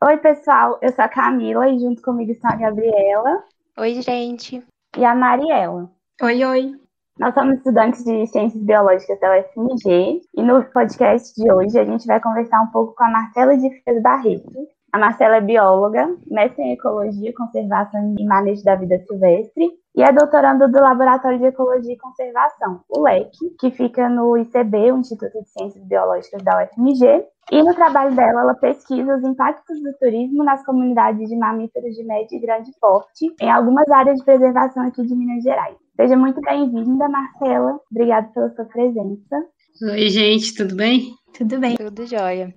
Oi, pessoal, eu sou a Camila e junto comigo estão a Gabriela Oi, gente. e a Mariela. Oi, oi. Nós somos estudantes de Ciências Biológicas da UFMG e no podcast de hoje a gente vai conversar um pouco com a Marcela de Freitas Barreto. A Marcela é bióloga, mestre em Ecologia, Conservação e Manejo da Vida Silvestre e é doutoranda do Laboratório de Ecologia e Conservação, o LEC, que fica no ICB, o Instituto de Ciências Biológicas da UFMG. E no trabalho dela, ela pesquisa os impactos do turismo nas comunidades de mamíferos de médio e grande porte em algumas áreas de preservação aqui de Minas Gerais. Seja muito bem-vinda, Marcela. Obrigada pela sua presença. Oi, gente, tudo bem? Tudo bem. Tudo jóia.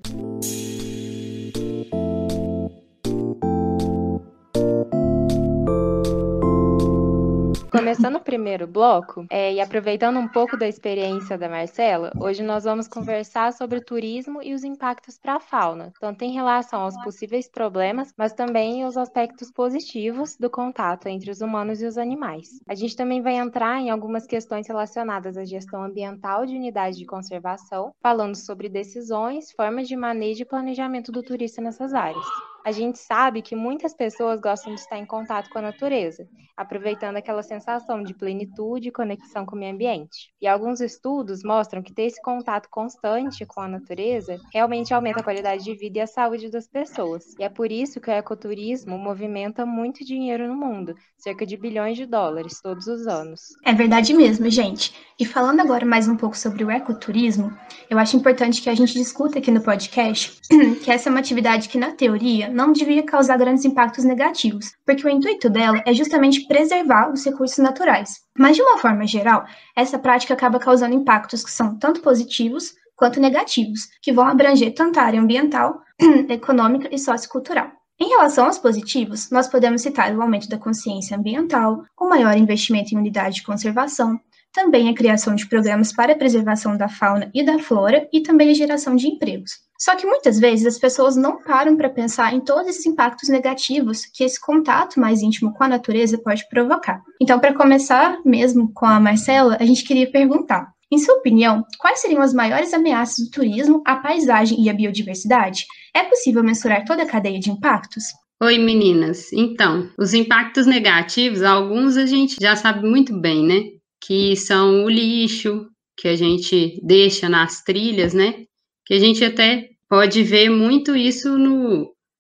Começando o primeiro bloco, e aproveitando um pouco da experiência da Marcela, hoje nós vamos conversar sobre o turismo e os impactos para a fauna, tanto em relação aos possíveis problemas, mas também os aspectos positivos do contato entre os humanos e os animais. A gente também vai entrar em algumas questões relacionadas à gestão ambiental de unidades de conservação, falando sobre decisões, formas de manejo e planejamento do turista nessas áreas. A gente sabe que muitas pessoas gostam de estar em contato com a natureza, aproveitando aquela sensação de plenitude e conexão com o meio ambiente. E alguns estudos mostram que ter esse contato constante com a natureza realmente aumenta a qualidade de vida e a saúde das pessoas. E é por isso que o ecoturismo movimenta muito dinheiro no mundo, cerca de bilhões de dólares todos os anos. É verdade mesmo, gente. E falando agora mais um pouco sobre o ecoturismo, eu acho importante que a gente discuta aqui no podcast que essa é uma atividade que, na teoria, não devia causar grandes impactos negativos, porque o intuito dela é justamente preservar os recursos naturais. Mas, de uma forma geral, essa prática acaba causando impactos que são tanto positivos quanto negativos, que vão abranger tanto a área ambiental, econômica e sociocultural. Em relação aos positivos, nós podemos citar o aumento da consciência ambiental, o maior investimento em unidade de conservação, também a criação de programas para a preservação da fauna e da flora e também a geração de empregos. Só que muitas vezes as pessoas não param para pensar em todos esses impactos negativos que esse contato mais íntimo com a natureza pode provocar. Então, para começar mesmo com a Marcela, a gente queria perguntar: em sua opinião, quais seriam as maiores ameaças do turismo à paisagem e à biodiversidade? É possível mensurar toda a cadeia de impactos? Oi, meninas. Então, os impactos negativos, alguns a gente já sabe muito bem, né? Que são o lixo que a gente deixa nas trilhas, né? Que a gente até pode ver muito isso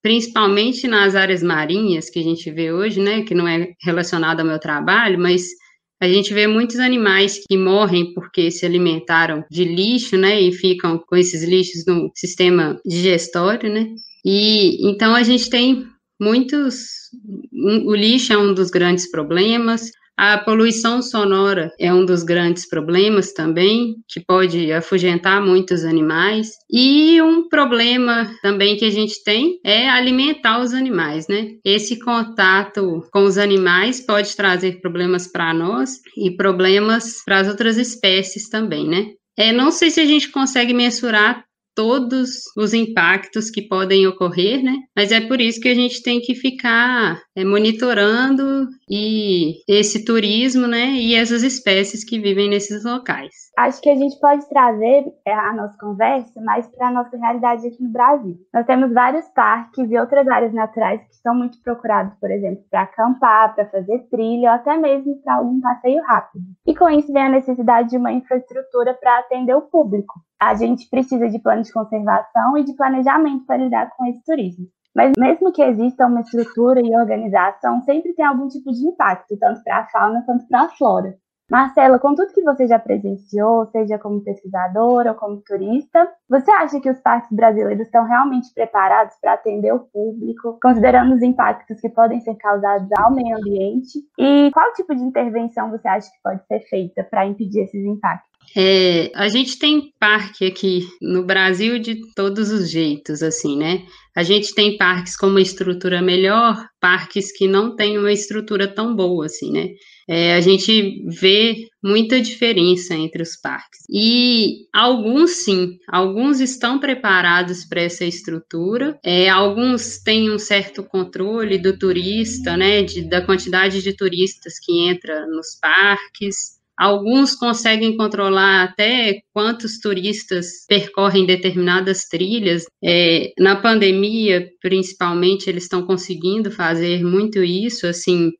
principalmente nas áreas marinhas que a gente vê hoje, né? Que não é relacionado ao meu trabalho, mas a gente vê muitos animais que morrem porque se alimentaram de lixo, né? E ficam com esses lixos no sistema digestório, né? E então a gente tem o lixo é um dos grandes problemas, a poluição sonora é um dos grandes problemas também, que pode afugentar muitos animais, e um problema também que a gente tem é alimentar os animais, né? Esse contato com os animais pode trazer problemas para nós e problemas para as outras espécies também, né? Não sei se a gente consegue mensurar todos os impactos que podem ocorrer, né? Mas é por isso que a gente tem que ficar monitorando esse turismo, né? E essas espécies que vivem nesses locais. Acho que a gente pode trazer a nossa conversa mais para a nossa realidade aqui no Brasil. Nós temos vários parques e outras áreas naturais que são muito procurados, por exemplo, para acampar, para fazer trilha ou até mesmo para algum passeio rápido. E com isso vem a necessidade de uma infraestrutura para atender o público. A gente precisa de plano de conservação e de planejamento para lidar com esse turismo. Mas mesmo que exista uma estrutura e organização, sempre tem algum tipo de impacto, tanto para a fauna quanto para a flora. Marcela, com tudo que você já presenciou, seja como pesquisadora ou como turista, você acha que os parques brasileiros estão realmente preparados para atender o público, considerando os impactos que podem ser causados ao meio ambiente? E qual tipo de intervenção você acha que pode ser feita para impedir esses impactos? A gente tem parque aqui no Brasil de todos os jeitos, assim, né? A gente tem parques com uma estrutura melhor, parques que não têm uma estrutura tão boa, assim, né? A gente vê muita diferença entre os parques. E alguns, sim, alguns estão preparados para essa estrutura, alguns têm um certo controle do turista, né? Da quantidade de turistas que entra nos parques. Alguns conseguem controlar até quantos turistas percorrem determinadas trilhas. Na pandemia, principalmente, eles estão conseguindo fazer muito isso, assim,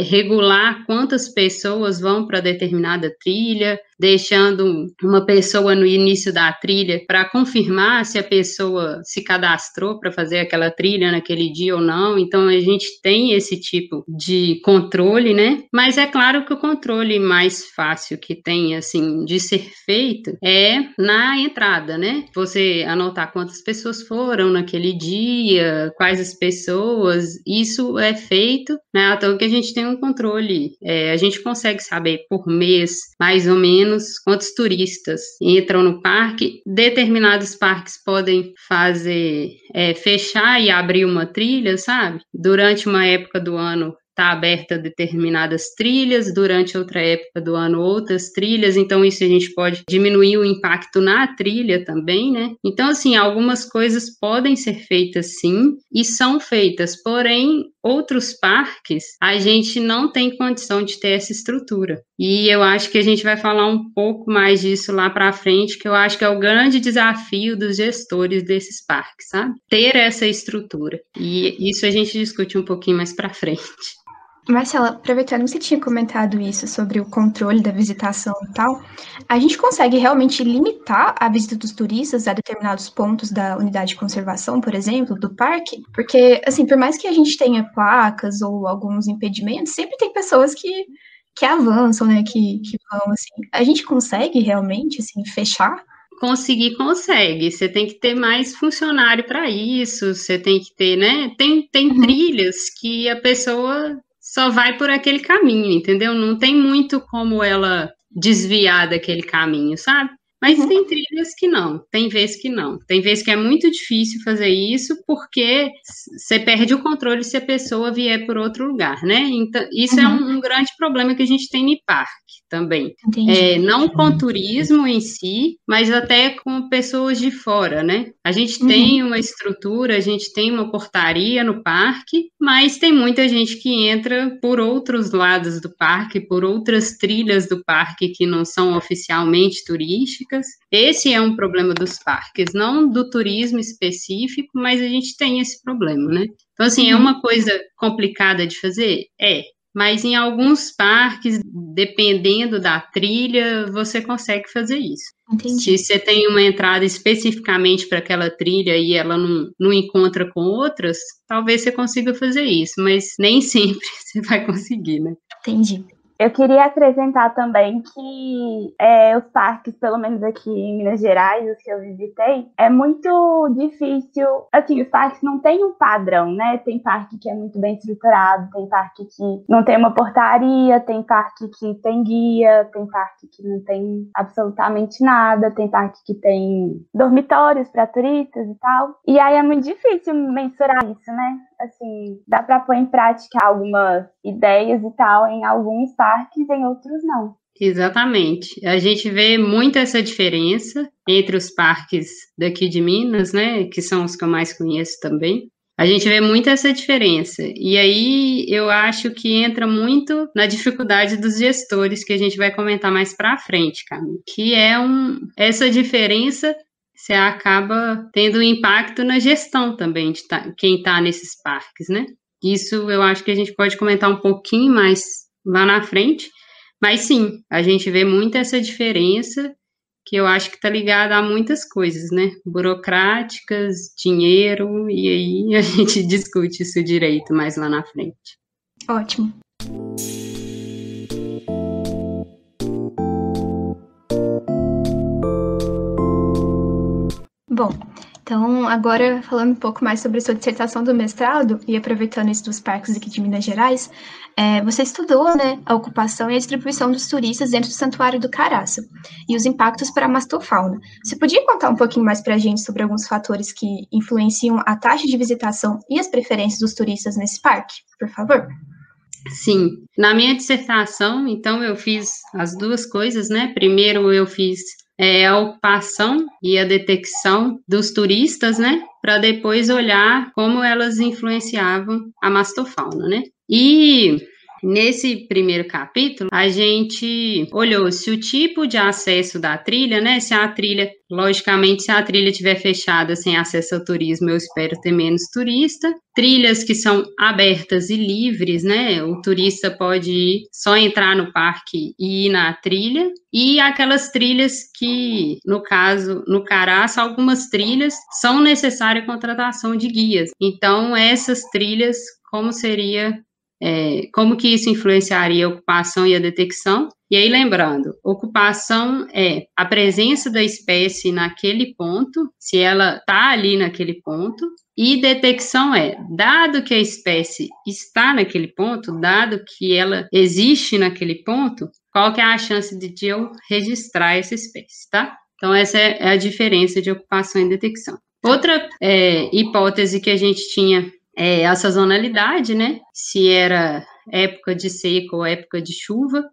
regular quantas pessoas vão para determinada trilha, deixando uma pessoa no início da trilha para confirmar se a pessoa se cadastrou para fazer aquela trilha naquele dia ou não. Então, a gente tem esse tipo de controle, né? Mas é claro que o controle mais fácil que tem, assim, de ser feito é na entrada, né? Você anotar quantas pessoas foram naquele dia, quais as pessoas, isso é feito, né? Então, que a gente tem um controle, a gente consegue saber por mês, mais ou menos, quantos turistas entram no parque. Determinados parques podem fazer, fechar e abrir uma trilha, sabe? Durante uma época do ano está aberta determinadas trilhas, durante outra época do ano outras trilhas, então isso a gente pode diminuir o impacto na trilha também, né? Então, assim, algumas coisas podem ser feitas sim, e são feitas, porém, outros parques, a gente não tem condição de ter essa estrutura. E eu acho que a gente vai falar um pouco mais disso lá para frente, que eu acho que é o grande desafio dos gestores desses parques, sabe? Ter essa estrutura. E isso a gente discute um pouquinho mais para frente. Marcela, aproveitando que você tinha comentado isso sobre o controle da visitação e tal, a gente consegue realmente limitar a visita dos turistas a determinados pontos da unidade de conservação, por exemplo, do parque? Porque, assim, por mais que a gente tenha placas ou alguns impedimentos, sempre tem pessoas que avançam, né, que vão, assim. A gente consegue realmente, assim, fechar? Conseguir, consegue. Você tem que ter mais funcionário para isso, você tem que ter, né? Tem trilhas que a pessoa só vai por aquele caminho, entendeu? Não tem muito como ela desviar daquele caminho, sabe? Mas tem trilhas que não, tem vezes que não. Tem vezes que é muito difícil fazer isso porque você perde o controle se a pessoa vier por outro lugar, né? Então, isso é um grande problema que a gente tem no parque também. Não com turismo em si, mas até com pessoas de fora, né? A gente tem uma estrutura, a gente tem uma portaria no parque, mas tem muita gente que entra por outros lados do parque, por outras trilhas do parque que não são oficialmente turísticas. Esse é um problema dos parques, não do turismo específico, mas a gente tem esse problema, né? Então, assim, é uma coisa complicada de fazer? Mas em alguns parques, dependendo da trilha, você consegue fazer isso. Entendi. Se você tem uma entrada especificamente para aquela trilha e ela não encontra com outras, talvez você consiga fazer isso, mas nem sempre você vai conseguir, né? Entendi. Eu queria acrescentar também que os parques, pelo menos aqui em Minas Gerais, os que eu visitei, é muito difícil, assim, os parques não têm um padrão, né? Tem parque que é muito bem estruturado, tem parque que não tem uma portaria, tem parque que tem guia, tem parque que não tem absolutamente nada, tem parque que tem dormitórios para turistas e tal. E aí é muito difícil mensurar isso, né? Assim, dá para pôr em prática algumas ideias e tal em alguns parques, em outros não. Exatamente. A gente vê muito essa diferença entre os parques daqui de Minas, né, que são os que eu mais conheço também. A gente vê muito essa diferença. E aí eu acho que entra muito na dificuldade dos gestores, que a gente vai comentar mais para frente, Camila, que é essa diferença. Você acaba tendo um impacto na gestão também de quem está nesses parques, né? Isso eu acho que a gente pode comentar um pouquinho mais lá na frente, mas sim, a gente vê muito essa diferença, que eu acho que está ligada a muitas coisas, né? Burocráticas, dinheiro, e aí a gente discute isso direito mais lá na frente. Ótimo. Bom, então agora falando um pouco mais sobre a sua dissertação do mestrado e aproveitando isso dos parques aqui de Minas Gerais, você estudou, né, a ocupação e a distribuição dos turistas dentro do Santuário do Caraça e os impactos para a mastofauna. Você podia contar um pouquinho mais para a gente sobre alguns fatores que influenciam a taxa de visitação e as preferências dos turistas nesse parque, por favor? Sim, na minha dissertação, então, eu fiz as duas coisas, né? Primeiro eu fiz a ocupação e a detecção dos turistas, né? Para depois olhar como elas influenciavam a mastofauna, né? E Nesse primeiro capítulo, a gente olhou se o tipo de acesso da trilha, né? Se a trilha, logicamente, se a trilha estiver fechada sem acesso ao turismo, eu espero ter menos turista. Trilhas que são abertas e livres, né? O turista pode só entrar no parque e ir na trilha. E aquelas trilhas que, no caso, no Caraça, algumas trilhas são necessárias a contratação de guias. Então, essas trilhas, como que isso influenciaria a ocupação e a detecção? E aí, lembrando, ocupação é a presença da espécie naquele ponto, se ela está ali naquele ponto, e detecção é, dado que a espécie está naquele ponto, dado que ela existe naquele ponto, qual que é a chance de eu registrar essa espécie, tá? Então, essa é a diferença de ocupação e detecção. Outra hipótese que a gente tinha é a sazonalidade, né? Se era época de seca ou época de chuva.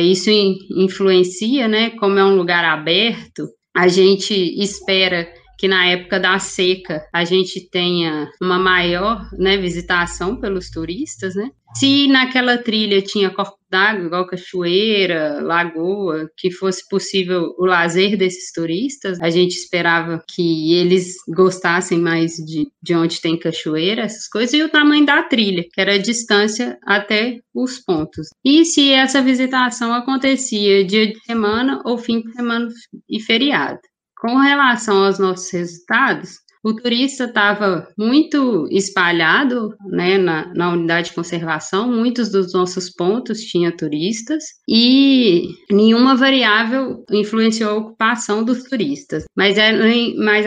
Isso influencia, né? Como é um lugar aberto, a gente espera que na época da seca a gente tenha uma maior, né, visitação pelos turistas, né? Se naquela trilha tinha corpo d'água, igual cachoeira, lagoa, que fosse possível o lazer desses turistas, a gente esperava que eles gostassem mais de onde tem cachoeira, essas coisas, e o tamanho da trilha, que era a distância até os pontos. E se essa visitação acontecia dia de semana ou fim de semana e feriado. Com relação aos nossos resultados, o turista estava muito espalhado, né, na unidade de conservação, muitos dos nossos pontos tinham turistas e nenhuma variável influenciou a ocupação dos turistas, mas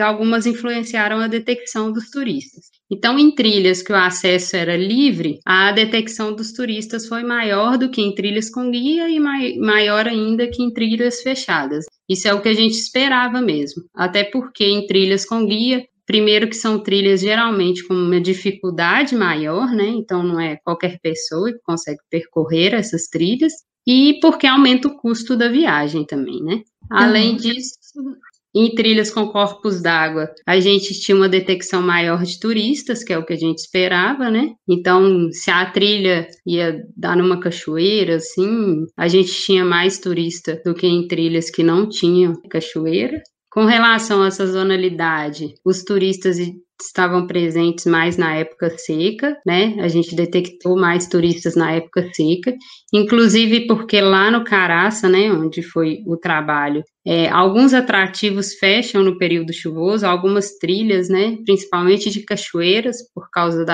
algumas influenciaram a detecção dos turistas. Então, em trilhas que o acesso era livre, a detecção dos turistas foi maior do que em trilhas com guia e maior ainda que em trilhas fechadas. Isso é o que a gente esperava mesmo, até porque em trilhas com guia, primeiro que são trilhas geralmente com uma dificuldade maior, né? Então não é qualquer pessoa que consegue percorrer essas trilhas, e porque aumenta o custo da viagem também, né? Além disso, em trilhas com corpos d'água, a gente tinha uma detecção maior de turistas, que é o que a gente esperava, né? Então, se a trilha ia dar numa cachoeira, assim, a gente tinha mais turista do que em trilhas que não tinham cachoeira. Com relação à sazonalidade, os turistas estavam presentes mais na época seca, né? A gente detectou mais turistas na época seca, inclusive porque lá no Caraça, né, onde foi o trabalho, alguns atrativos fecham no período chuvoso, algumas trilhas, né, principalmente de cachoeiras, por causa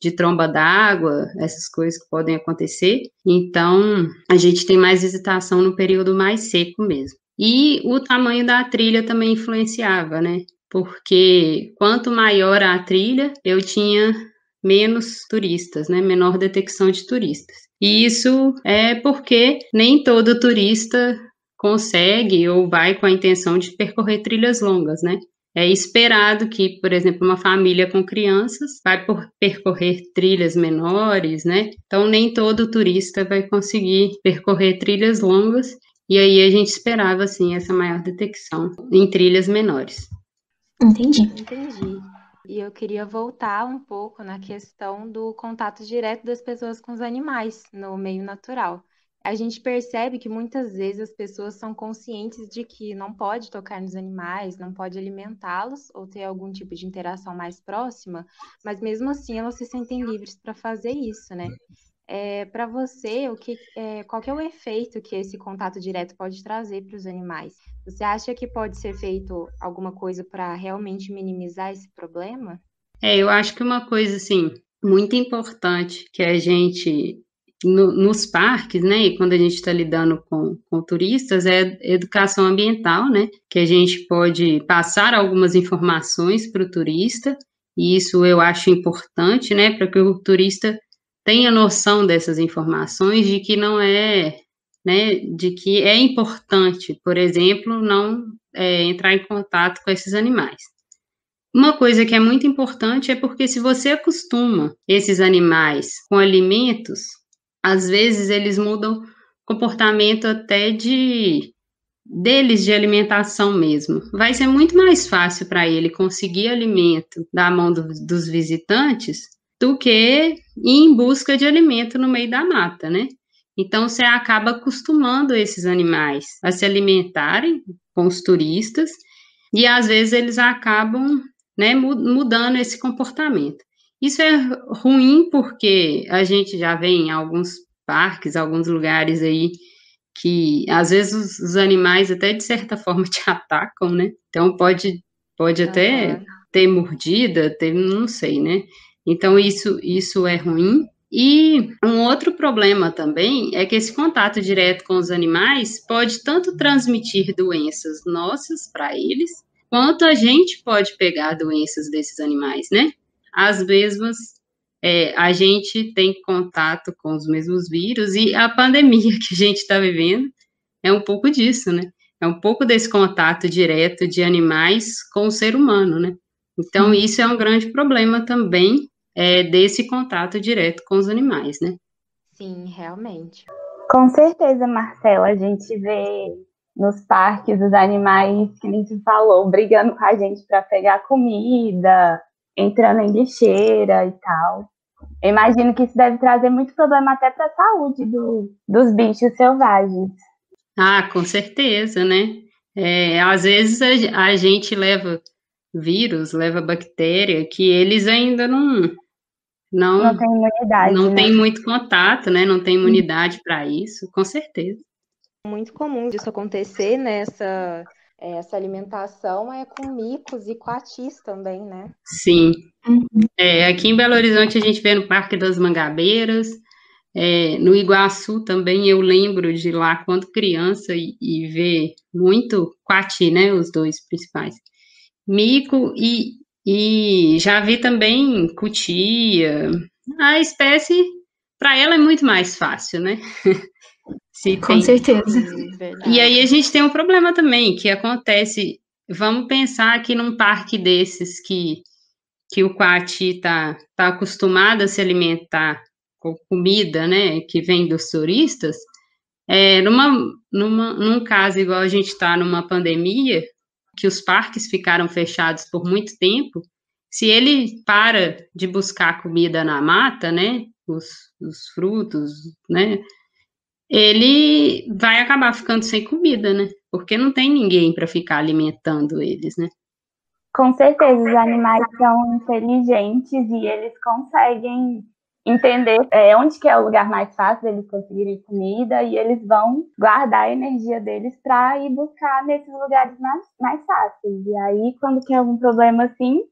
de tromba d'água, essas coisas que podem acontecer. Então, a gente tem mais visitação no período mais seco mesmo. E o tamanho da trilha também influenciava, né? Porque quanto maior a trilha, eu tinha menos turistas, né? Menor detecção de turistas. E isso é porque nem todo turista consegue ou vai com a intenção de percorrer trilhas longas, né? É esperado que, por exemplo, uma família com crianças vai percorrer trilhas menores, né? Então, nem todo turista vai conseguir percorrer trilhas longas, e aí a gente esperava, assim, essa maior detecção em trilhas menores. Entendi. E eu queria voltar um pouco na questão do contato direto das pessoas com os animais no meio natural. A gente percebe que muitas vezes as pessoas são conscientes de que não pode tocar nos animais, não pode alimentá-los ou ter algum tipo de interação mais próxima, mas mesmo assim elas se sentem livres para fazer isso, né? Para você, qual que é o efeito que esse contato direto pode trazer para os animais? Você acha que pode ser feito alguma coisa para realmente minimizar esse problema? Eu acho que uma coisa, assim, muito importante que a gente, nos parques, né, e quando a gente está lidando com turistas, é educação ambiental, né, que a gente pode passar algumas informações para o turista, e isso eu acho importante, né, para que o turista tenha noção dessas informações, de que não é, né, de que é importante, por exemplo, não entrar em contato com esses animais. Uma coisa que é muito importante é porque se você acostuma esses animais com alimentos, às vezes eles mudam comportamento até deles de alimentação mesmo. Vai ser muito mais fácil para ele conseguir alimento da mão dos visitantes do que ir em busca de alimento no meio da mata, né? Então, você acaba acostumando esses animais a se alimentarem com os turistas e, às vezes, eles acabam, né, mudando esse comportamento. Isso é ruim porque a gente já vê em alguns parques, alguns lugares aí, que, às vezes, os animais até, de certa forma, te atacam, né? Então, pode até ter mordida, não sei, né? Então, isso é ruim. E um outro problema também é que esse contato direto com os animais pode tanto transmitir doenças nossas para eles, quanto a gente pode pegar doenças desses animais, né? As mesmas, a gente tem contato com os mesmos vírus, e a pandemia que a gente está vivendo é um pouco disso, né? É um pouco desse contato direto de animais com o ser humano, né? Então, isso é um grande problema também, desse contato direto com os animais, né? Sim, realmente. Com certeza, Marcela, a gente vê nos parques os animais, que nem você falou, brigando com a gente para pegar comida, entrando em lixeira e tal. Eu imagino que isso deve trazer muito problema até para a saúde dos bichos selvagens. Ah, com certeza, né? Às vezes a gente leva vírus, leva bactéria, que eles ainda não tem imunidade, não né? tem muito contato, né? Não tem imunidade para isso, com certeza. Muito comum disso acontecer, né? Essa alimentação é com micos e coatis também, né? Sim. Aqui em Belo Horizonte a gente vê no Parque das Mangabeiras, no Iguaçu também eu lembro de ir lá quando criança e ver muito coati, né? Os dois principais. Mico e já vi também cutia. A espécie, para ela é muito mais fácil, né? Com certeza. Sim, verdade. E aí a gente tem um problema também, que acontece, vamos pensar que num parque desses que o coati está acostumado a se alimentar com comida, né, que vem dos turistas, num caso igual a gente está numa pandemia, que os parques ficaram fechados por muito tempo, se ele para de buscar comida na mata, né, os frutos, né, ele vai acabar ficando sem comida, né, porque não tem ninguém para ficar alimentando eles, né. Com certeza, os animais são inteligentes e eles conseguem entender onde que é o lugar mais fácil deles conseguirem comida, e eles vão guardar a energia deles para ir buscar nesses lugares mais fáceis. E aí, quando tem algum problema assim,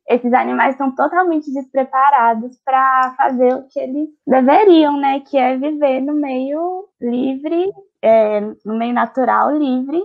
esses animais são totalmente despreparados para fazer o que eles deveriam, né? Que é viver no meio livre, no meio natural livre,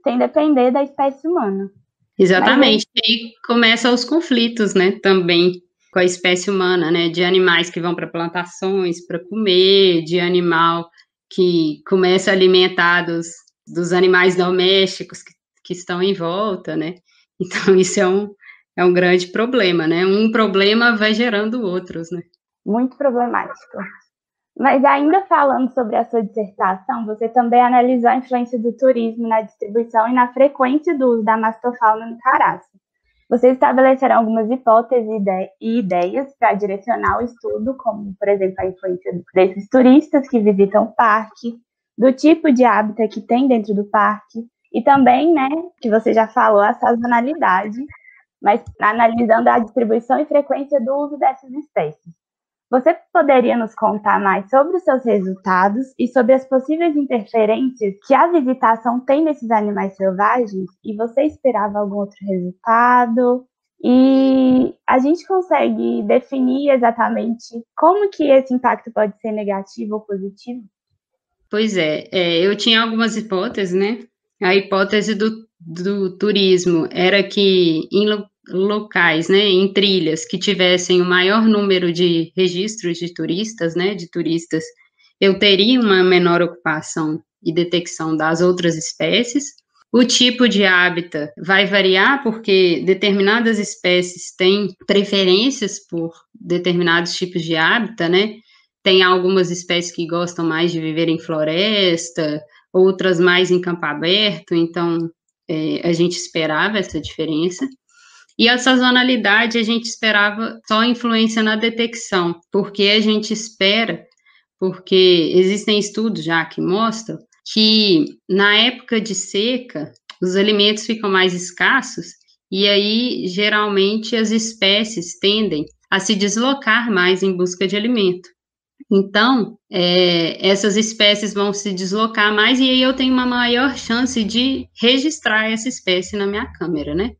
sem depender da espécie humana. Exatamente, e aí começam os conflitos, né, também com a espécie humana, né, de animais que vão para plantações para comer, de animal que começa a alimentar dos animais domésticos que estão em volta, né, então isso é um grande problema, né, um problema vai gerando outros, né. Muito problemático. Mas ainda falando sobre a sua dissertação, você também analisou a influência do turismo na distribuição e na frequência do uso da mastofauna no caraço. Vocês estabeleceram algumas hipóteses e ideias para direcionar o estudo, como, por exemplo, a influência desses turistas que visitam o parque, do tipo de hábitat que tem dentro do parque, e também, né, que você já falou, a sazonalidade, mas analisando a distribuição e frequência do uso dessas espécies. Você poderia nos contar mais sobre os seus resultados e sobre as possíveis interferências que a visitação tem nesses animais selvagens? E você esperava algum outro resultado? E a gente consegue definir exatamente como que esse impacto pode ser negativo ou positivo? Pois eu tinha algumas hipóteses, né? A hipótese do turismo era que em locais, né, em trilhas que tivessem o maior número de registros de turistas, né, eu teria uma menor ocupação e detecção das outras espécies. O tipo de hábitat vai variar porque determinadas espécies têm preferências por determinados tipos de hábitat, né? Tem algumas espécies que gostam mais de viver em floresta, outras mais em campo aberto, então a gente esperava essa diferença. E a sazonalidade a gente esperava só influência na detecção, porque a gente espera, porque existem estudos já que mostram que na época de seca os alimentos ficam mais escassos e aí geralmente as espécies tendem a se deslocar mais em busca de alimento. Então, essas espécies vão se deslocar mais e aí eu tenho uma maior chance de registrar essa espécie na minha câmera, né?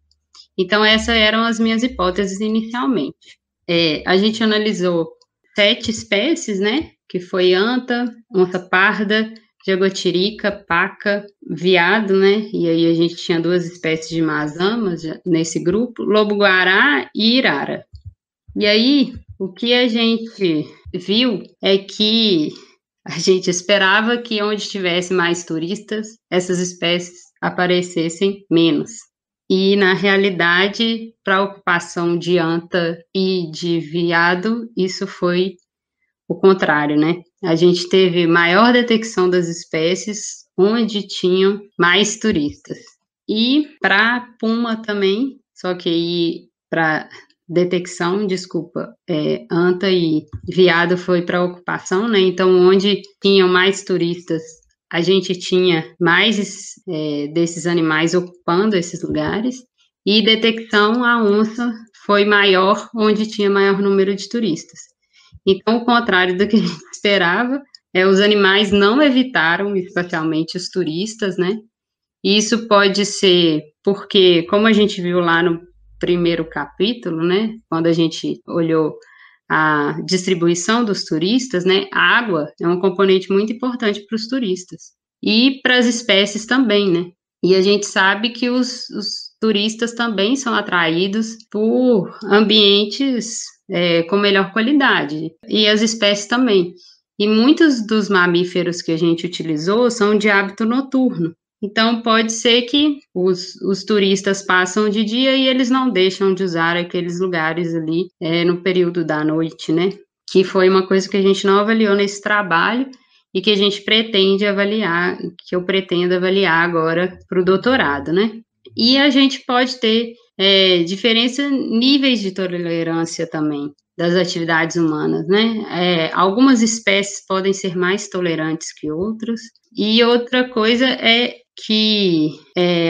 Então, essas eram as minhas hipóteses inicialmente. A gente analisou 7 espécies, né? Que foi anta, onça parda, jaguatirica, paca, veado, né? E aí a gente tinha 2 espécies de mazamas nesse grupo, lobo-guará e irara. E aí, o que a gente viu é que a gente esperava que onde tivesse mais turistas, essas espécies aparecessem menos. E, na realidade, para a ocupação de anta e de veado, isso foi o contrário, né? A gente teve maior detecção das espécies onde tinham mais turistas. E para puma também, só que aí para detecção, anta e veado foi para ocupação, né? Então, onde tinham mais turistas, a gente tinha mais desses animais ocupando esses lugares, e detecção, a onça foi maior onde tinha maior número de turistas. Então, o contrário do que a gente esperava, os animais não evitaram, especialmente os turistas, né? E isso pode ser porque, como a gente viu lá no primeiro capítulo, né, quando a gente olhou a distribuição dos turistas, né, a água é um componente muito importante para os turistas e para as espécies também, né, e a gente sabe que os turistas também são atraídos por ambientes com melhor qualidade, e as espécies também. E muitos dos mamíferos que a gente utilizou são de hábito noturno. Então, pode ser que os turistas passam de dia e eles não deixam de usar aqueles lugares ali no período da noite, né? Que foi uma coisa que a gente não avaliou nesse trabalho e que a gente pretende avaliar, que eu pretendo avaliar agora para o doutorado, né? E a gente pode ter níveis de tolerância também das atividades humanas, né? Algumas espécies podem ser mais tolerantes que outras. E outra coisa é que,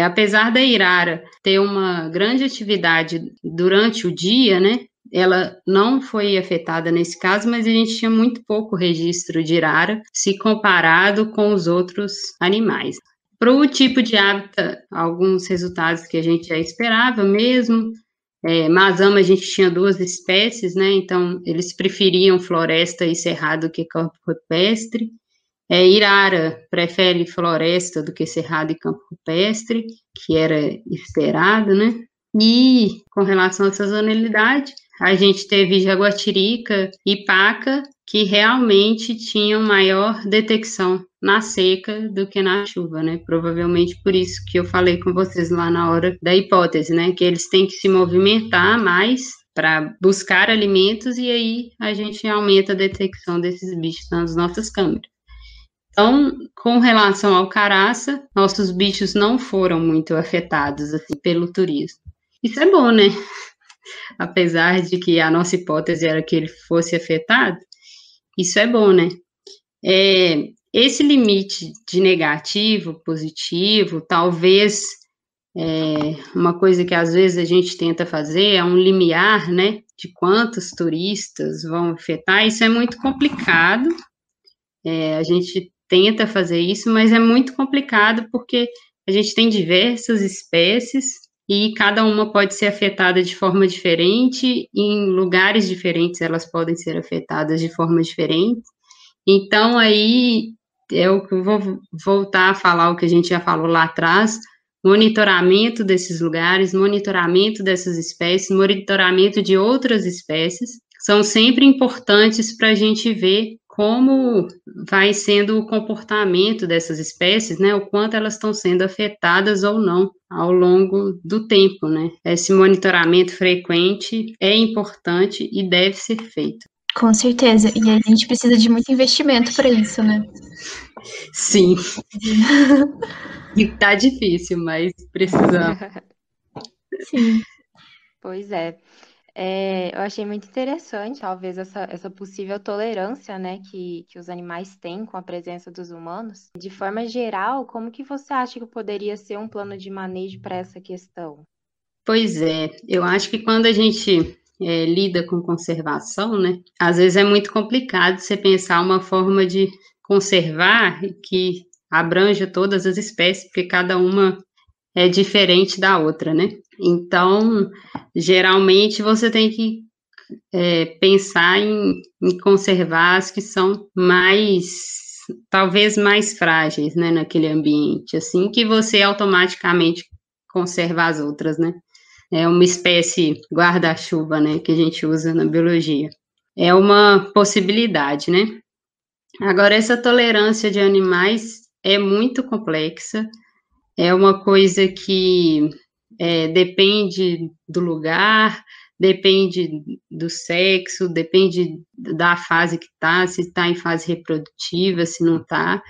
apesar da irara ter uma grande atividade durante o dia, né, ela não foi afetada nesse caso, mas a gente tinha muito pouco registro de irara se comparado com os outros animais. Para o tipo de hábitat, alguns resultados que a gente já esperava mesmo. Mazama, a gente tinha 2 espécies, né, então eles preferiam floresta e cerrado que campo rupestre. Irara prefere floresta do que cerrado e campo rupestre, que era esperado, né? E com relação à sazonalidade, a gente teve jaguatirica e paca que realmente tinham maior detecção na seca do que na chuva, né? Provavelmente por isso que eu falei com vocês lá na hora da hipótese, né? Que eles têm que se movimentar mais para buscar alimentos e aí a gente aumenta a detecção desses bichos nas nossas câmeras. Então, com relação ao caraça, nossos bichos não foram muito afetados assim, pelo turismo. Isso é bom, né? Apesar de que a nossa hipótese era que ele fosse afetado, isso é bom, né? Esse limite de negativo, positivo, talvez uma coisa que às vezes a gente tenta fazer é um limiar, né? De quantos turistas vão afetar. Isso é muito complicado. A gente tenta fazer isso, mas é muito complicado porque a gente tem diversas espécies e cada uma pode ser afetada de forma diferente, em lugares diferentes elas podem ser afetadas de forma diferente. Então, aí eu vou voltar a falar o que a gente já falou lá atrás, monitoramento desses lugares, monitoramento dessas espécies, monitoramento de outras espécies, são sempre importantes para a gente ver como vai sendo o comportamento dessas espécies, né, o quanto elas estão sendo afetadas ou não ao longo do tempo, né. Esse monitoramento frequente é importante e deve ser feito. Com certeza, e a gente precisa de muito investimento para isso, né? Sim. E tá difícil, mas precisamos. Sim. Pois é. Eu achei muito interessante, talvez, essa possível tolerância, né, que os animais têm com a presença dos humanos. De forma geral, como que você acha que poderia ser um plano de manejo para essa questão? Pois é, eu acho que quando a gente lida com conservação, né, às vezes é muito complicado você pensar uma forma de conservar que abranja todas as espécies, porque cada uma é diferente da outra, né? Então, geralmente você tem que pensar em conservar as que são talvez mais frágeis, né, naquele ambiente, assim que você automaticamente conserva as outras, né? É uma espécie guarda-chuva, né, que a gente usa na biologia. É uma possibilidade, né? Agora, essa tolerância de animais é muito complexa, é uma coisa que depende do lugar, depende do sexo, depende da fase que está, se está em fase reprodutiva, se não está.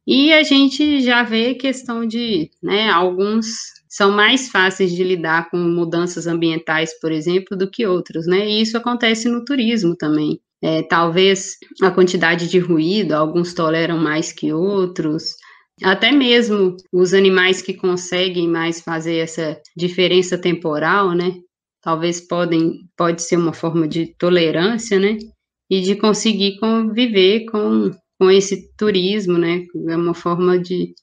E a gente já vê questão de, né, alguns são mais fáceis de lidar com mudanças ambientais, por exemplo, do que outros, né? E isso acontece no turismo também. Talvez a quantidade de ruído, alguns toleram mais que outros. Até mesmo os animais que conseguem mais fazer essa diferença temporal, né? Talvez pode ser uma forma de tolerância, né? E de conseguir conviver com esse turismo, né? É uma forma de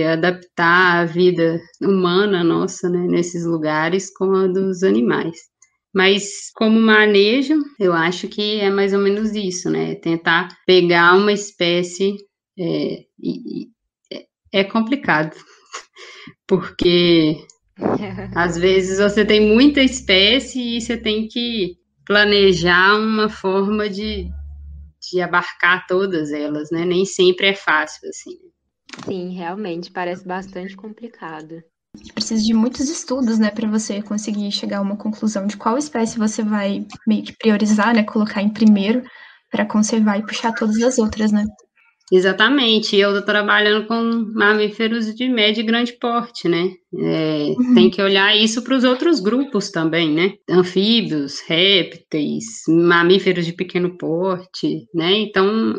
adaptar a vida humana nossa, né? Nesses lugares com a dos animais. Mas como manejo, eu acho que é mais ou menos isso, né? Tentar pegar uma espécie é complicado, porque às vezes você tem muita espécie e você tem que planejar uma forma de abarcar todas elas, né? Nem sempre é fácil, assim. Sim, realmente parece bastante complicado. Precisa de muitos estudos, né, para você conseguir chegar a uma conclusão de qual espécie você vai meio que priorizar, né, colocar em primeiro para conservar e puxar todas as outras, né? Exatamente, eu estou trabalhando com mamíferos de médio e grande porte, né? Tem que olhar isso para os outros grupos também, né? Anfíbios, répteis, mamíferos de pequeno porte, né? Então,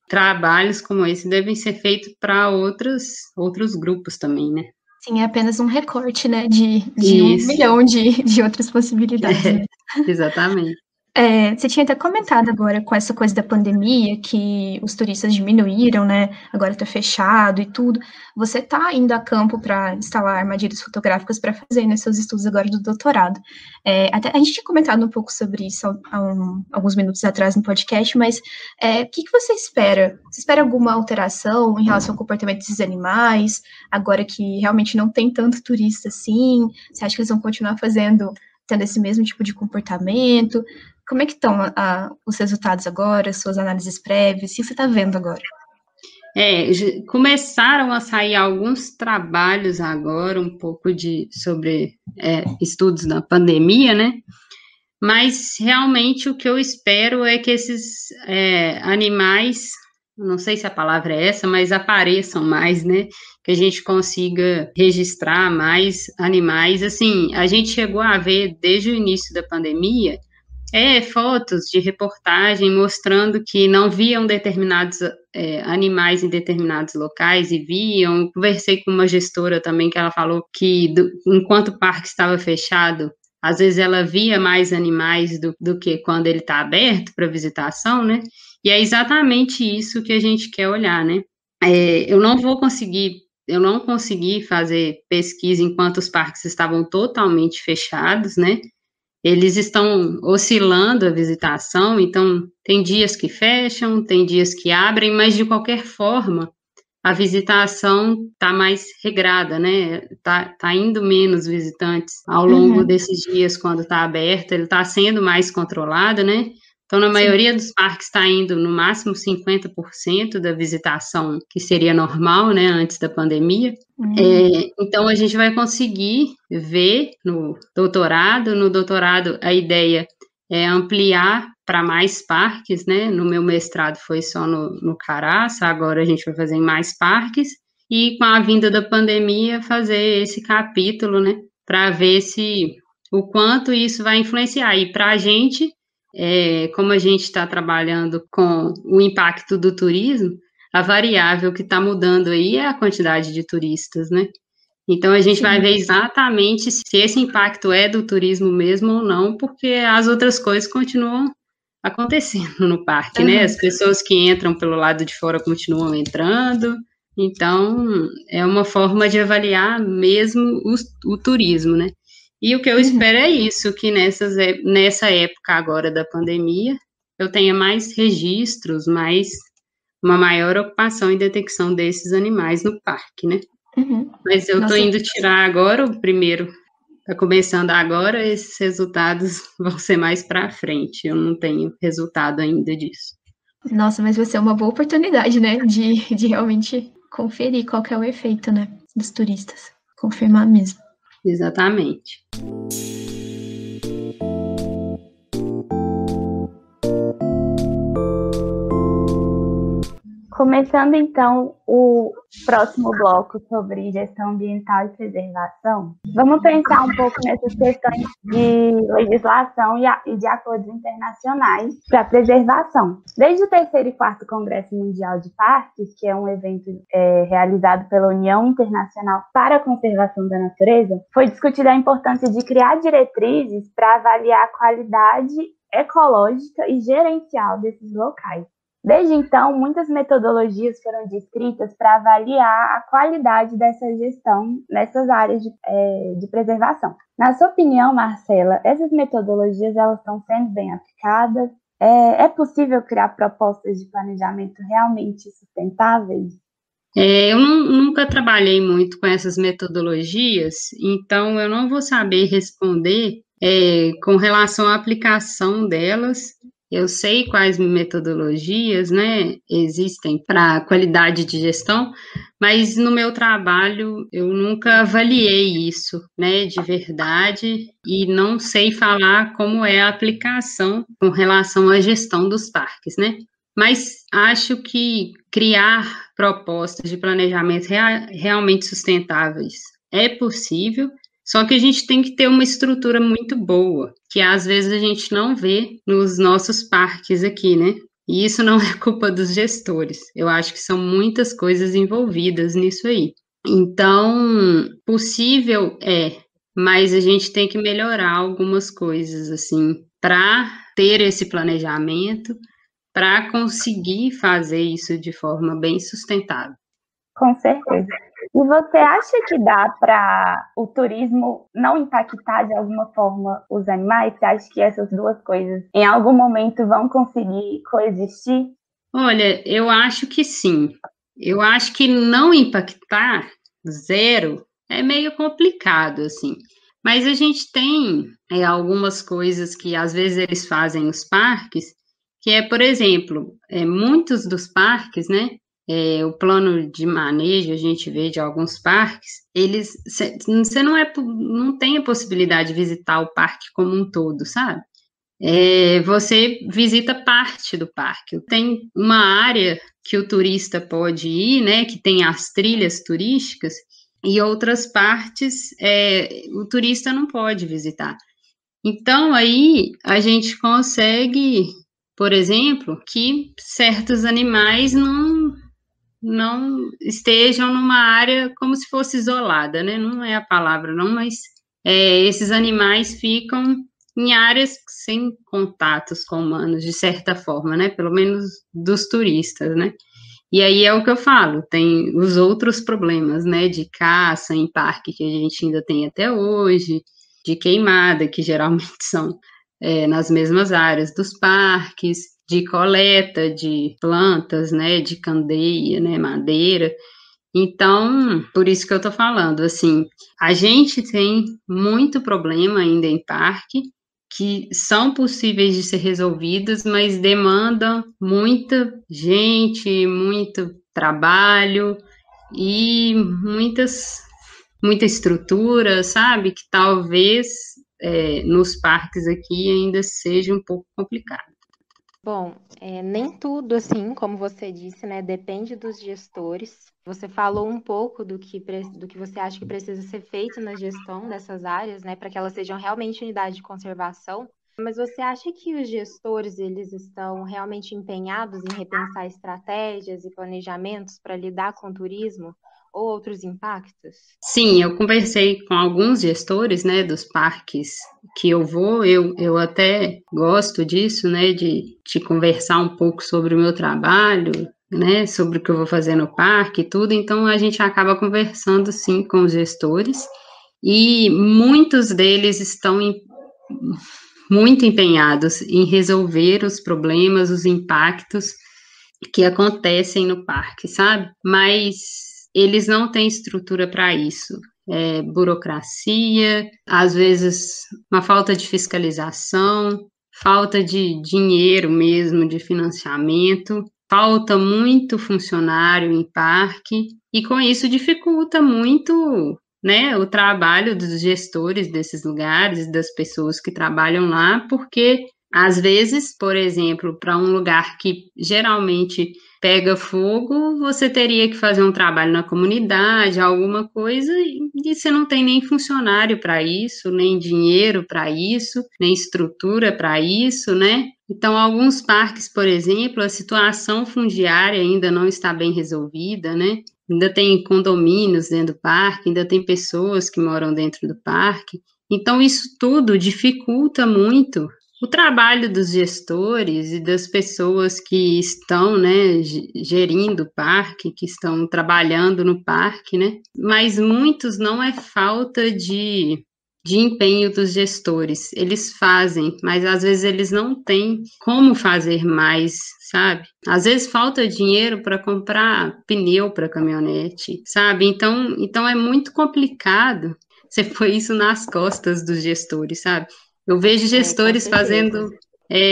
trabalhos como esse devem ser feitos para outros grupos também, né? Sim, é apenas um recorte, né, de um Isso, milhão de outras possibilidades, né? exatamente. Você tinha até comentado agora com essa coisa da pandemia, que os turistas diminuíram, né? Agora tá fechado e tudo. Você tá indo a campo para instalar armadilhas fotográficas para fazer, né, seus estudos agora do doutorado. Até a gente tinha comentado um pouco sobre isso alguns minutos atrás no podcast, mas o que você espera? Você espera alguma alteração em relação ao comportamento desses animais, agora que realmente não tem tanto turista assim? Você acha que eles vão continuar tendo esse mesmo tipo de comportamento? Como é que estão os resultados agora, suas análises prévias? O que você está vendo agora? Começaram a sair alguns trabalhos agora, um pouco sobre estudos da pandemia, né? Mas realmente o que eu espero é que esses animais, não sei se a palavra é essa, mas apareçam mais, né? Que a gente consiga registrar mais animais. Assim, a gente chegou a ver desde o início da pandemia fotos de reportagem mostrando que não viam determinados animais em determinados locais e viam. Conversei com uma gestora também que ela falou que enquanto o parque estava fechado, às vezes ela via mais animais do que quando ele está aberto para visitação, né? E é exatamente isso que a gente quer olhar, né? Eu não consegui fazer pesquisa enquanto os parques estavam totalmente fechados, né? Eles estão oscilando a visitação, então tem dias que fecham, tem dias que abrem, mas de qualquer forma a visitação está mais regrada, né? Tá indo menos visitantes ao longo desses dias quando está aberto, ele está sendo mais controlado, né? Então, na maioria dos parques está indo no máximo 50% da visitação, que seria normal, né, antes da pandemia. Então, a gente vai conseguir ver no doutorado. No doutorado, a ideia é ampliar para mais parques, né? No meu mestrado foi só no Caraça, agora a gente vai fazer em mais parques. E com a vinda da pandemia, fazer esse capítulo, né? Para ver se o quanto isso vai influenciar. E para a gente, como a gente está trabalhando com o impacto do turismo, a variável que está mudando aí é a quantidade de turistas, né? Então, a gente vai ver exatamente se esse impacto é do turismo mesmo ou não, porque as outras coisas continuam acontecendo no parque, né? As pessoas que entram pelo lado de fora continuam entrando. Então, é uma forma de avaliar mesmo o turismo, né? E o que eu espero é isso, que nessa época agora da pandemia, eu tenha mais registros, uma maior ocupação e detecção desses animais no parque, né? Mas eu estou indo tirar agora o primeiro, está começando agora, esses resultados vão ser mais para frente, eu não tenho resultado ainda disso. Nossa, mas vai ser uma boa oportunidade, né, de realmente conferir qual que é o efeito, né, dos turistas, confirmar mesmo. Exatamente. Começando, então, o próximo bloco sobre gestão ambiental e preservação, vamos pensar um pouco nessas questões de legislação e de acordos internacionais para preservação. Desde o 3º e 4º Congresso Mundial de Parques, que é um evento realizado pela União Internacional para a Conservação da Natureza, foi discutida a importância de criar diretrizes para avaliar a qualidade ecológica e gerencial desses locais. Desde então, muitas metodologias foram descritas para avaliar a qualidade dessa gestão nessas áreas de preservação. Na sua opinião, Marcela, essas metodologias elas estão sendo bem aplicadas? É possível criar propostas de planejamento realmente sustentáveis? Eu nunca trabalhei muito com essas metodologias, então eu não vou saber responder com relação à aplicação delas. Eu sei quais metodologias, né, existem para qualidade de gestão, mas no meu trabalho eu nunca avaliei isso, né, de verdade, e não sei falar como é a aplicação com relação à gestão dos parques, né? Mas acho que criar propostas de planejamento realmente sustentáveis é possível. Só que a gente tem que ter uma estrutura muito boa, que às vezes a gente não vê nos nossos parques aqui, né? E isso não é culpa dos gestores. Eu acho que são muitas coisas envolvidas nisso aí. Então, possível mas a gente tem que melhorar algumas coisas, assim, para ter esse planejamento, para conseguir fazer isso de forma bem sustentável. Com certeza. E você acha que dá para o turismo não impactar de alguma forma os animais? Você acha que essas duas coisas em algum momento vão conseguir coexistir? Olha, eu acho que sim. Eu acho que não impactar zero é meio complicado, assim. Mas a gente tem algumas coisas que às vezes eles fazem nos parques, que é, por exemplo, muitos dos parques, né? O plano de manejo, a gente vê de alguns parques, você não tem a possibilidade de visitar o parque como um todo, sabe? Você visita parte do parque. Tem uma área que o turista pode ir, né, que tem as trilhas turísticas, e outras partes o turista não pode visitar. Então, aí a gente consegue, por exemplo, que certos animais não estejam numa área como se fosse isolada, né? Não é a palavra, não, mas esses animais ficam em áreas sem contatos com humanos, de certa forma, né? Pelo menos dos turistas, né? E aí é o que eu falo, tem os outros problemas, né? De caça em parque que a gente ainda tem até hoje, de queimada, que geralmente são nas mesmas áreas dos parques, de coleta de plantas, né, de candeia, né, madeira. Então, por isso que eu tô falando, assim, a gente tem muito problema ainda em parque, que são possíveis de ser resolvidos, mas demandam muita gente, muito trabalho e muita estrutura, sabe, que talvez nos parques aqui ainda seja um pouco complicado. Bom, nem tudo, assim, como você disse, né, depende dos gestores. Você falou um pouco do que você acha que precisa ser feito na gestão dessas áreas, né, para que elas sejam realmente unidade de conservação. Mas você acha que os gestores, eles estão realmente empenhados em repensar estratégias e planejamentos para lidar com o turismo ou outros impactos? Sim, eu conversei com alguns gestores, né, dos parques que eu vou, eu até gosto disso, né, de conversar um pouco sobre o meu trabalho, né, sobre o que eu vou fazer no parque e tudo, então a gente acaba conversando, sim, com os gestores, e muitos deles estão muito empenhados em resolver os problemas, os impactos que acontecem no parque, sabe? Mas eles não têm estrutura para isso. Burocracia, às vezes uma falta de fiscalização, falta de dinheiro mesmo, de financiamento, falta muito funcionário em parque, e com isso dificulta muito, né, o trabalho dos gestores desses lugares, das pessoas que trabalham lá, porque às vezes, por exemplo, para um lugar que geralmente pega fogo, você teria que fazer um trabalho na comunidade, alguma coisa, e você não tem nem funcionário para isso, nem dinheiro para isso, nem estrutura para isso, né? Então, alguns parques, por exemplo, a situação fundiária ainda não está bem resolvida, né? Ainda tem condomínios dentro do parque, ainda tem pessoas que moram dentro do parque. Então, isso tudo dificulta muito o trabalho dos gestores e das pessoas que estão, né, gerindo o parque, que estão trabalhando no parque, né? Mas muitos não é falta de empenho dos gestores. Eles fazem, mas às vezes eles não têm como fazer mais, sabe? Às vezes falta dinheiro para comprar pneu para caminhonete, sabe? Então é muito complicado você pôr isso nas costas dos gestores, sabe? Eu vejo Com gestores certeza. fazendo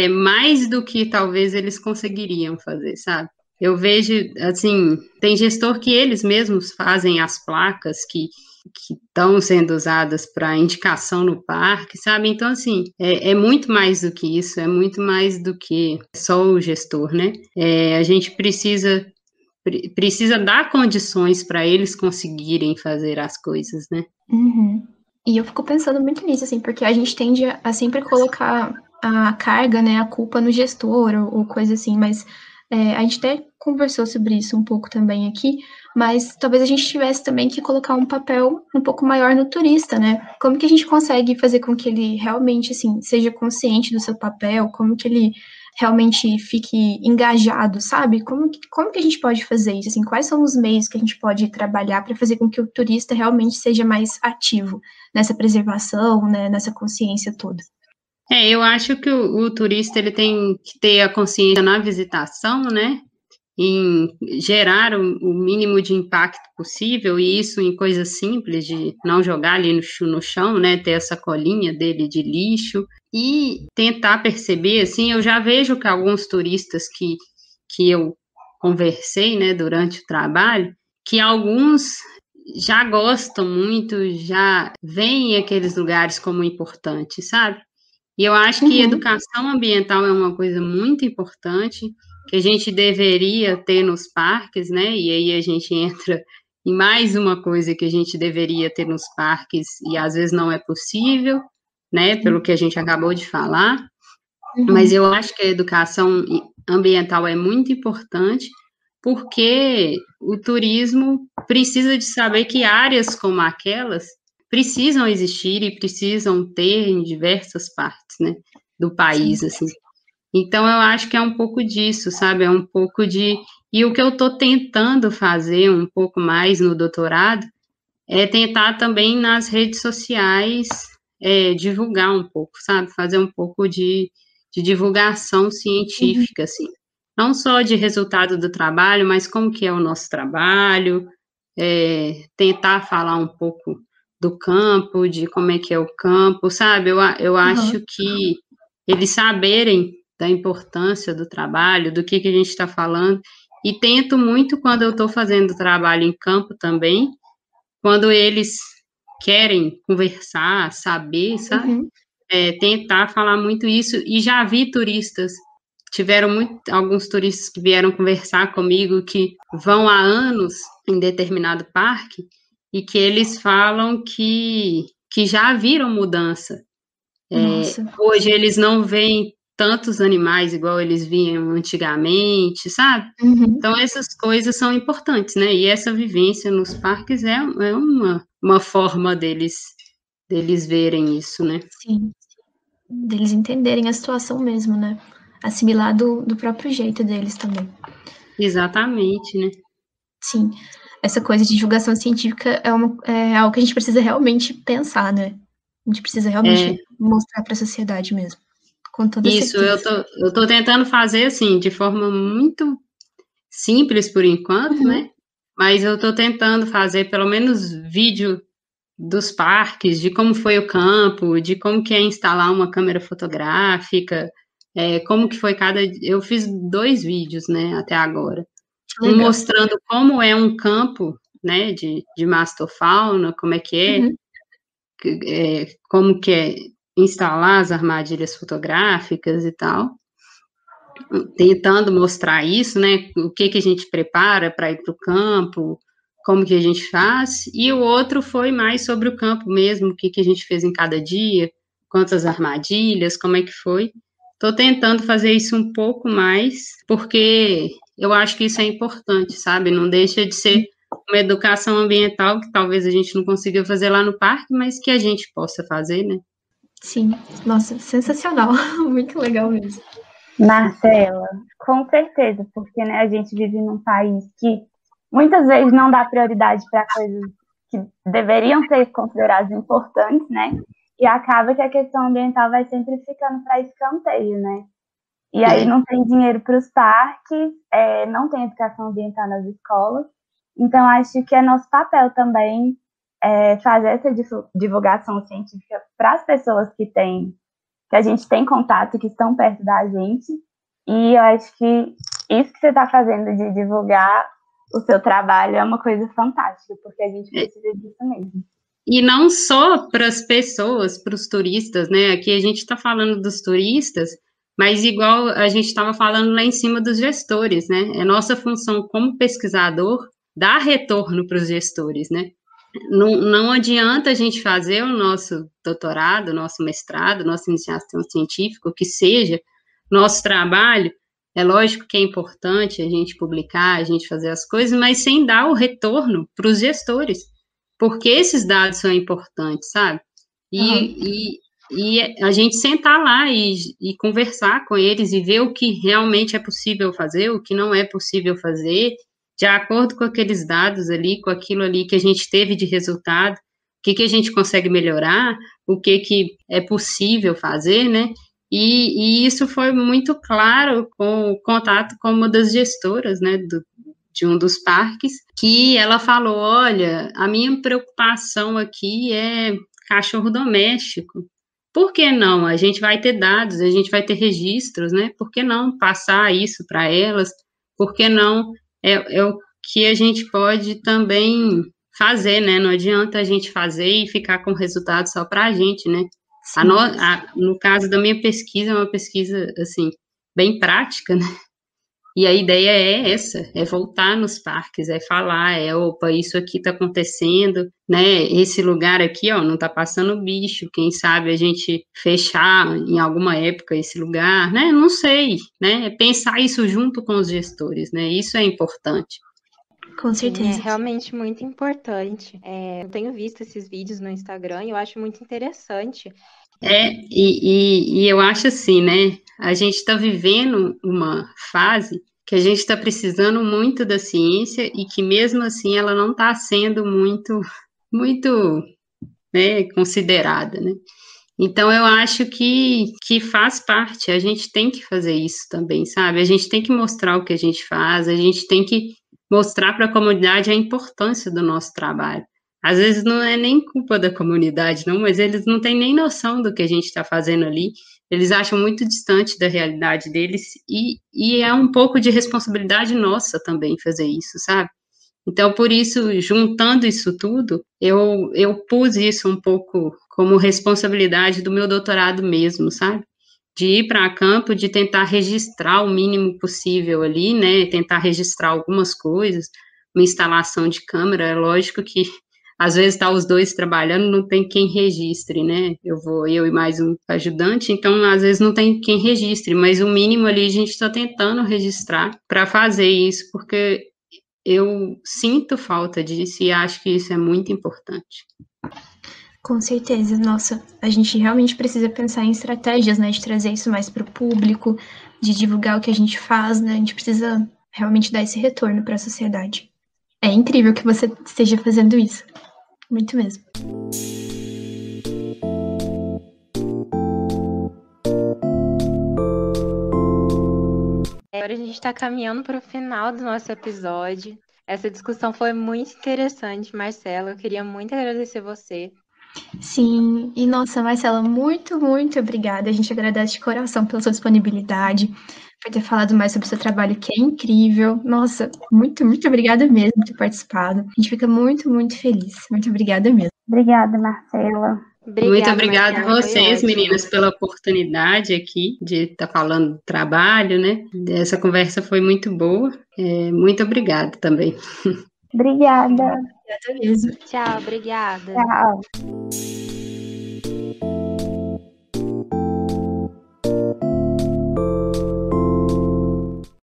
mais do que talvez eles conseguiriam fazer, sabe? Eu vejo, assim, tem gestor que eles mesmos fazem as placas que estão sendo usadas para indicação no parque, sabe? Então, assim, é muito mais do que isso, é muito mais do que só o gestor, né? A gente precisa dar condições para eles conseguirem fazer as coisas, né? Uhum. E eu fico pensando muito nisso, assim, porque a gente tende a sempre colocar a carga, né, a culpa no gestor ou coisa assim, mas a gente até conversou sobre isso um pouco também aqui, mas talvez a gente tivesse também que colocar um papel um pouco maior no turista, né? Como que a gente consegue fazer com que ele realmente, assim, seja consciente do seu papel, como que ele realmente fique engajado, sabe? Como que a gente pode fazer isso? Assim, quais são os meios que a gente pode trabalhar para fazer com que o turista realmente seja mais ativo nessa preservação, né, nessa consciência toda? Eu acho que o turista ele tem que ter a consciência na visitação, né? Em gerar o mínimo de impacto possível, e isso em coisas simples, de não jogar ali no chão, né? Ter essa colinha dele de lixo, e tentar perceber, assim, eu já vejo que alguns turistas que eu conversei, né, durante o trabalho, que alguns já gostam muito, já veem aqueles lugares como importantes, sabe? E eu acho que Uhum. educação ambiental é uma coisa muito importante, que a gente deveria ter nos parques, né? E aí a gente entra em mais uma coisa que a gente deveria ter nos parques e às vezes não é possível, né? Pelo que a gente acabou de falar. Mas Uhum. eu acho que a educação ambiental é muito importante, porque o turismo precisa de saber que áreas como aquelas precisam existir e precisam ter em diversas partes, né, do Sim. país, assim. Então, eu acho que é um pouco disso, sabe? É um pouco de... E o que eu estou tentando fazer um pouco mais no doutorado é tentar também nas redes sociais divulgar um pouco, sabe? Fazer um pouco de divulgação Uhum. científica, assim. Não só de resultado do trabalho, mas como que é o nosso trabalho, tentar falar um pouco do campo, de como é que é o campo, sabe? Eu acho Uhum. que eles saberem da importância do trabalho, do que a gente está falando, e tento muito quando eu estou fazendo trabalho em campo também, quando eles querem conversar, saber, sabe? Uhum. Tentar falar muito isso, e já vi turistas tiveram alguns turistas que vieram conversar comigo que vão há anos em determinado parque e que eles falam que já viram mudança. Hoje eles não veem tantos animais igual eles viam antigamente, sabe? Então essas coisas são importantes, né? E essa vivência nos parques é uma forma deles verem isso, né? Sim, deles entenderem a situação mesmo, né? Assimilar do próprio jeito deles também. Exatamente, né? Sim, essa coisa de divulgação científica é algo que a gente precisa realmente pensar, né? A gente precisa realmente mostrar para a sociedade mesmo, com toda certeza. Isso, eu tô tentando fazer, assim, de forma muito simples por enquanto, né? Mas eu tô tentando fazer pelo menos vídeo dos parques, de como foi o campo, de como que é instalar uma câmera fotográfica, como que foi Eu fiz 2 vídeos, né, até agora. Um mostrando como é um campo, né, de mastofauna, como é que como que é instalar as armadilhas fotográficas e tal, tentando mostrar isso, né, o que a gente prepara para ir para o campo, como que a gente faz, e o outro foi mais sobre o campo mesmo, o que a gente fez em cada dia, quantas armadilhas, como é que foi. Estou tentando fazer isso um pouco mais, porque eu acho que isso é importante, sabe? Não deixa de ser uma educação ambiental que talvez a gente não consiga fazer lá no parque, mas que a gente possa fazer, né? Sim, nossa, sensacional, muito legal mesmo. Marcela, com certeza, porque né, a gente vive num país que muitas vezes não dá prioridade para coisas que deveriam ser consideradas importantes, né? E acaba que a questão ambiental vai sempre ficando para escanteio, né? E aí não tem dinheiro para os parques, não tem educação ambiental nas escolas. Então, acho que é nosso papel também fazer essa divulgação científica para as pessoas que a gente tem contato, que estão perto da gente. E eu acho que isso que você está fazendo de divulgar o seu trabalho é uma coisa fantástica, porque a gente precisa disso mesmo. E não só para as pessoas, para os turistas, né? Aqui a gente está falando dos turistas, mas igual a gente estava falando lá em cima dos gestores, né? É nossa função como pesquisador dar retorno para os gestores, né? Não adianta a gente fazer o nosso doutorado, nosso mestrado, nossa iniciação científica, o que seja, nosso trabalho. É lógico que é importante a gente publicar, a gente fazer as coisas, mas sem dar o retorno para os gestores, porque esses dados são importantes, sabe? E a gente sentar lá e conversar com eles e ver o que realmente é possível fazer, o que não é possível fazer, de acordo com aqueles dados ali, com aquilo ali que a gente teve de resultado, o que a gente consegue melhorar, o que é possível fazer, né? E isso foi muito claro com o contato com uma das gestoras, né, de um dos parques, que ela falou, olha, a minha preocupação aqui é cachorro doméstico. Por que não? A gente vai ter dados, a gente vai ter registros, né? Por que não passar isso para elas? Por que não? É o que a gente pode também fazer, né? Não adianta a gente fazer e ficar com resultado só para a gente, né? No caso da minha pesquisa, é uma pesquisa, assim, bem prática, né? E a ideia é essa, é voltar nos parques, é falar, opa, isso aqui está acontecendo, né, esse lugar aqui, ó, não está passando bicho, quem sabe a gente fechar em alguma época esse lugar, né, não sei, né, pensar isso junto com os gestores, né, isso é importante. Com certeza. Sim, é realmente muito importante. Eu tenho visto esses vídeos no Instagram e eu acho muito interessante. E eu acho assim, né, a gente está vivendo uma fase que a gente está precisando muito da ciência e que mesmo assim ela não está sendo muito, né, considerada, né? Então eu acho que faz parte, a gente tem que fazer isso também, sabe? A gente tem que mostrar o que a gente faz, a gente tem que mostrar para a comunidade a importância do nosso trabalho. Às vezes não é nem culpa da comunidade, não, mas eles não têm nem noção do que a gente está fazendo ali, eles acham muito distante da realidade deles, e é um pouco de responsabilidade nossa também fazer isso, sabe? Então, por isso, juntando isso tudo, eu pus isso um pouco como responsabilidade do meu doutorado mesmo, sabe? de ir para campo, de tentar registrar o mínimo possível ali, né, tentar registrar algumas coisas, uma instalação de câmera, é lógico que às vezes tá os dois trabalhando, não tem quem registre, né, eu e mais um ajudante, então às vezes não tem quem registre, mas o mínimo ali a gente está tentando registrar para fazer isso, porque eu sinto falta disso e acho que isso é muito importante. Com certeza, nossa, a gente realmente precisa pensar em estratégias, né, de trazer isso mais para o público, de divulgar o que a gente faz, né, a gente precisa realmente dar esse retorno para a sociedade. É incrível que você esteja fazendo isso, muito mesmo. Agora a gente está caminhando para o final do nosso episódio. Essa discussão foi muito interessante, Marcela. Eu queria muito agradecer você. Sim, e nossa, Marcela, muito, muito obrigada. A gente agradece de coração pela sua disponibilidade, por ter falado mais sobre o seu trabalho, que é incrível. Nossa, muito, muito obrigada mesmo por ter participado. A gente fica muito, muito feliz. Muito obrigada mesmo. Obrigada, Marcela. Muito obrigada a Marcela, vocês, meninas, pela oportunidade aqui de estar falando do trabalho, né? Essa conversa foi muito boa. Muito obrigada também. Obrigada. Obrigada mesmo. Tchau, obrigada. Tchau.